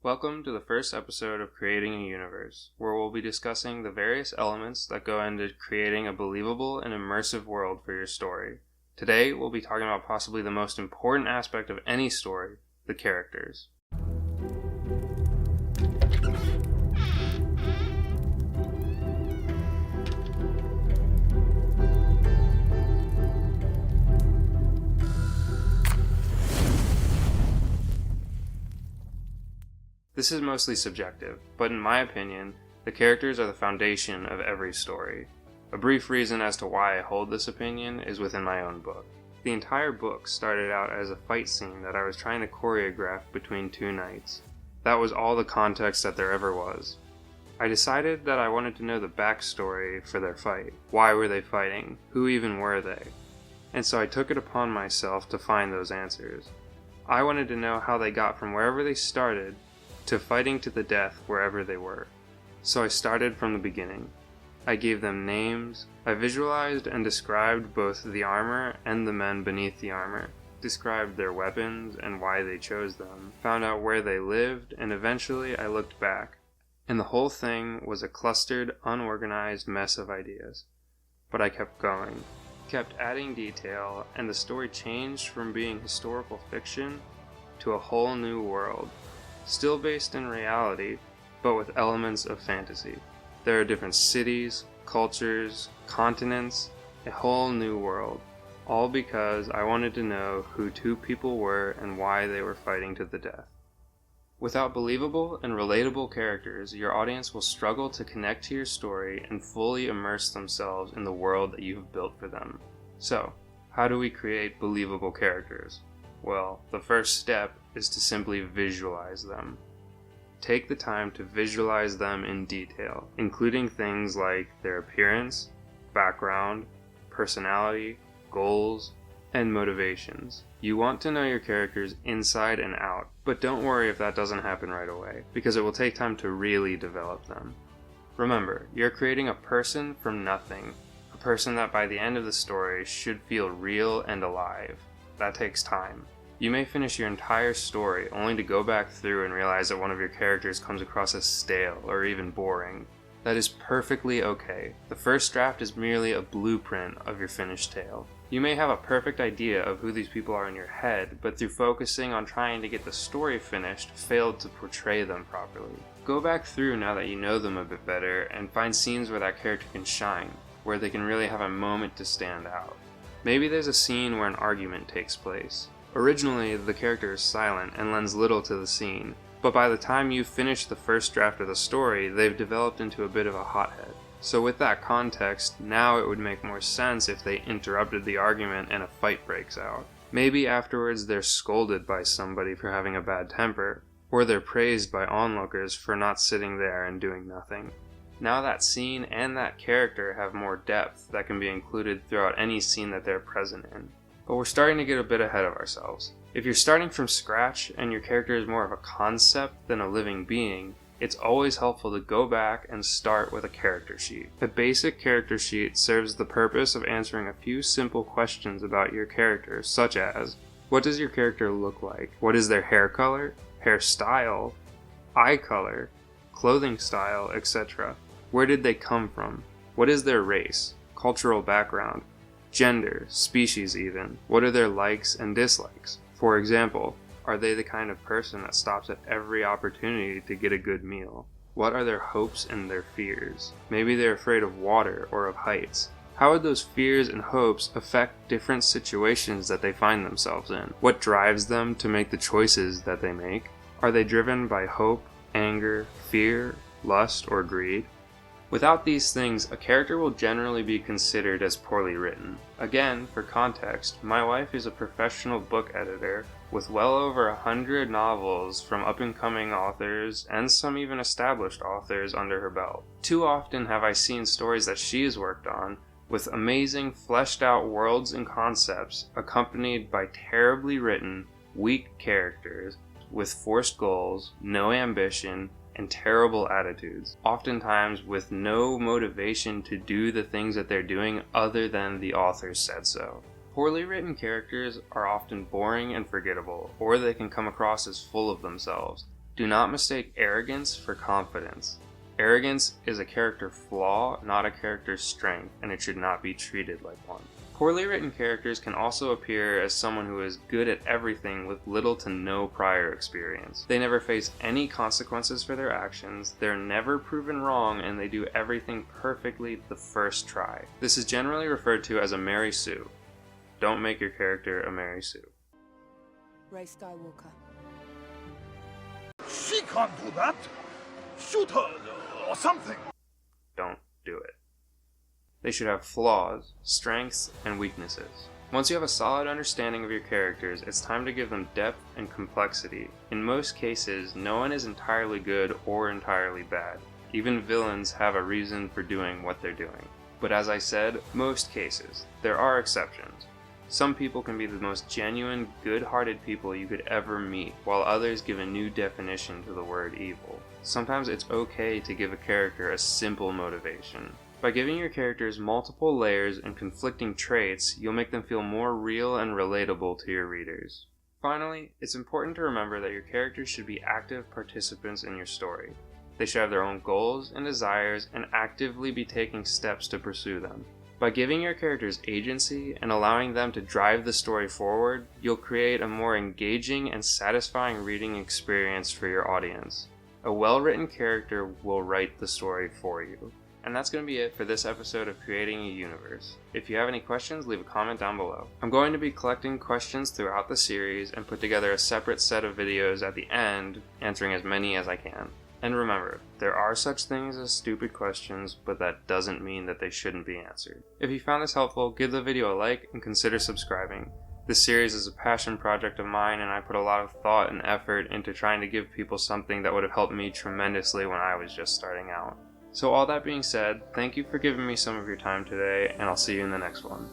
Welcome to the first episode of Creating a Universe, where we'll be discussing the various elements that go into creating a believable and immersive world for your story. Today, we'll be talking about possibly the most important aspect of any story, the characters. This is mostly subjective, but in my opinion, the characters are the foundation of every story. A brief reason as to why I hold this opinion is within my own book. The entire book started out as a fight scene that I was trying to choreograph between two knights. That was all the context that there ever was. I decided that I wanted to know the backstory for their fight. Why were they fighting? Who even were they? And so I took it upon myself to find those answers. I wanted to know how they got from wherever they started to fighting to the death wherever they were. So I started from the beginning. I gave them names. I visualized and described both the armor and the men beneath the armor, described their weapons and why they chose them, found out where they lived, and eventually I looked back. And the whole thing was a clustered, unorganized mess of ideas. But I kept going, kept adding detail, and the story changed from being historical fiction to a whole new world. Still based in reality, but with elements of fantasy. There are different cities, cultures, continents, a whole new world, all because I wanted to know who two people were and why they were fighting to the death. Without believable and relatable characters, your audience will struggle to connect to your story and fully immerse themselves in the world that you have built for them. So, how do we create believable characters? Well, the first step is to simply visualize them. Take the time to visualize them in detail, including things like their appearance, background, personality, goals, and motivations. You want to know your characters inside and out, but don't worry if that doesn't happen right away, because it will take time to really develop them. Remember, you're creating a person from nothing, a person that by the end of the story should feel real and alive. That takes time. You may finish your entire story only to go back through and realize that one of your characters comes across as stale or even boring. That is perfectly okay. The first draft is merely a blueprint of your finished tale. You may have a perfect idea of who these people are in your head, but through focusing on trying to get the story finished, failed to portray them properly. Go back through now that you know them a bit better and find scenes where that character can shine, where they can really have a moment to stand out. Maybe there's a scene where an argument takes place. Originally, the character is silent and lends little to the scene, but by the time you finish the first draft of the story, they've developed into a bit of a hothead. So with that context, now it would make more sense if they interrupted the argument and a fight breaks out. Maybe afterwards they're scolded by somebody for having a bad temper, or they're praised by onlookers for not sitting there and doing nothing. Now that scene and that character have more depth that can be included throughout any scene that they're present in. But we're starting to get a bit ahead of ourselves. If you're starting from scratch and your character is more of a concept than a living being, it's always helpful to go back and start with a character sheet. A basic character sheet serves the purpose of answering a few simple questions about your character, such as, what does your character look like? What is their hair color, hairstyle, eye color, clothing style, etc.? Where did they come from? What is their race, cultural background, gender, species even? What are their likes and dislikes? For example, are they the kind of person that stops at every opportunity to get a good meal? What are their hopes and their fears? Maybe they're afraid of water or of heights. How would those fears and hopes affect different situations that they find themselves in? What drives them to make the choices that they make? Are they driven by hope, anger, fear, lust, or greed? Without these things, a character will generally be considered as poorly written. Again, for context, my wife is a professional book editor with well over 100 novels from up-and-coming authors and some even established authors under her belt. Too often have I seen stories that she has worked on with amazing, fleshed-out worlds and concepts accompanied by terribly written, weak characters with forced goals, no ambition, and terrible attitudes, oftentimes with no motivation to do the things that they're doing other than the author said so. Poorly written characters are often boring and forgettable, or they can come across as full of themselves. Do not mistake arrogance for confidence. Arrogance is a character flaw, not a character's strength, and it should not be treated like one. Poorly written characters can also appear as someone who is good at everything with little to no prior experience. They never face any consequences for their actions, they're never proven wrong, and they do everything perfectly the first try. This is generally referred to as a Mary Sue. Don't make your character a Mary Sue. Rey Skywalker. She can't do that. Shoot her or something. Don't do it. They should have flaws, strengths, and weaknesses. Once you have a solid understanding of your characters, it's time to give them depth and complexity. In most cases, no one is entirely good or entirely bad. Even villains have a reason for doing what they're doing. But as I said, most cases. There are exceptions. Some people can be the most genuine, good-hearted people you could ever meet, while others give a new definition to the word evil. Sometimes it's okay to give a character a simple motivation. By giving your characters multiple layers and conflicting traits, you'll make them feel more real and relatable to your readers. Finally, it's important to remember that your characters should be active participants in your story. They should have their own goals and desires and actively be taking steps to pursue them. By giving your characters agency and allowing them to drive the story forward, you'll create a more engaging and satisfying reading experience for your audience. A well-written character will write the story for you. And that's going to be it for this episode of Creating a Universe. If you have any questions, leave a comment down below. I'm going to be collecting questions throughout the series and put together a separate set of videos at the end, answering as many as I can. And remember, there are such things as stupid questions, but that doesn't mean that they shouldn't be answered. If you found this helpful, give the video a like and consider subscribing. This series is a passion project of mine, and I put a lot of thought and effort into trying to give people something that would have helped me tremendously when I was just starting out. So all that being said, thank you for giving me some of your time today, and I'll see you in the next one.